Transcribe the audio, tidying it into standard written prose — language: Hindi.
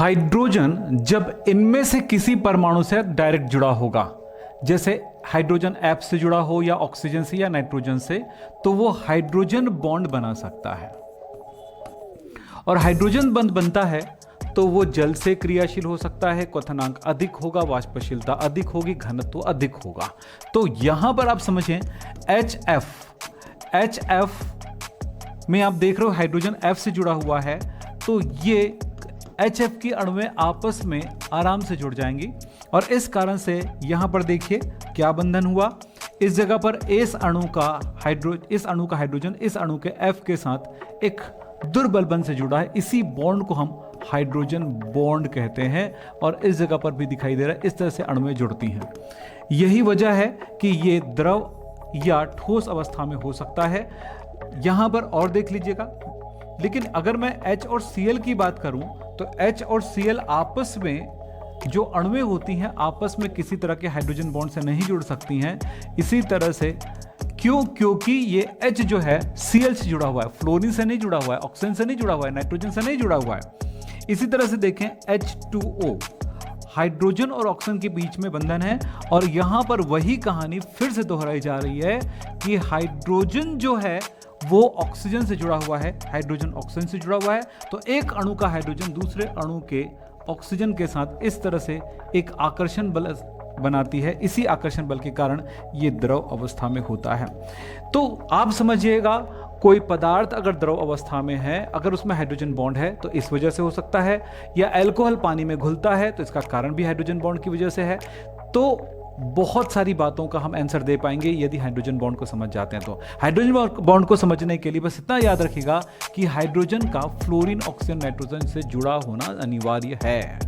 हाइड्रोजन जब इनमें से किसी परमाणु से डायरेक्ट जुड़ा होगा, जैसे हाइड्रोजन F से जुड़ा हो या ऑक्सीजन से या नाइट्रोजन से, तो वो हाइड्रोजन बॉन्ड बना सकता है। और हाइड्रोजन बॉन्ड बनता है तो वो जल से क्रियाशील हो सकता है, क्वथनांक अधिक होगा, वाष्पशीलता अधिक होगी, घनत्व अधिक होगा। तो यहां पर आप समझें HF में आप देख रहे हो हाइड्रोजन F से जुड़ा हुआ है, तो ये HF की अणुएं आपस में आराम से जुड़ जाएंगी और इस कारण से यहां पर देखिए क्या बंधन हुआ। इस जगह पर इस अणु का हाइड्रोजन इस अणु के F के साथ एक दुर्बल बंध से जुड़ा है। इसी बॉन्ड को हम हाइड्रोजन बॉन्ड कहते हैं और इस जगह पर भी दिखाई दे रहा है, इस तरह से अणुएं जुड़ती हैं। यही वजह है कि ये द्रव या ठोस अवस्था में हो सकता है। यहां पर और देख लीजिएगा, लेकिन अगर मैं H और Cl की बात करूं तो H और Cl आपस में जो अणुएं होती हैं आपस में किसी तरह के हाइड्रोजन बॉन्ड से नहीं जुड़ सकती हैं। इसी तरह से क्योंकि ये H जो है Cl से जुड़ा हुआ है, फ्लोरीन से नहीं जुड़ा हुआ है, ऑक्सीजन से नहीं जुड़ा हुआ है, नाइट्रोजन से नहीं जुड़ा हुआ है। इसी तरह से देखें H2O, हाइड्रोजन और ऑक्सीजन के बीच में बंधन है और यहां पर वही कहानी फिर से दोहराई जा रही है कि हाइड्रोजन जो है वो ऑक्सीजन से जुड़ा हुआ है, हाइड्रोजन ऑक्सीजन से जुड़ा हुआ है। तो एक अणु का हाइड्रोजन दूसरे अणु के ऑक्सीजन के साथ इस तरह से एक आकर्षण बल बनाती है। इसी आकर्षण बल के कारण ये द्रव अवस्था में होता है। तो आप समझिएगा, कोई पदार्थ अगर द्रव अवस्था में है, अगर उसमें हाइड्रोजन बॉन्ड है तो इस वजह से हो सकता है, या अल्कोहल पानी में घुलता है तो इसका कारण भी हाइड्रोजन बॉन्ड की वजह से है। तो बहुत सारी बातों का हम आंसर दे पाएंगे यदि हाइड्रोजन बॉन्ड को समझ जाते हैं। तो हाइड्रोजन बॉन्ड को समझने के लिए बस इतना याद रखिएगा कि हाइड्रोजन का फ्लोरीन, ऑक्सीजन, नाइट्रोजन से जुड़ा होना अनिवार्य है।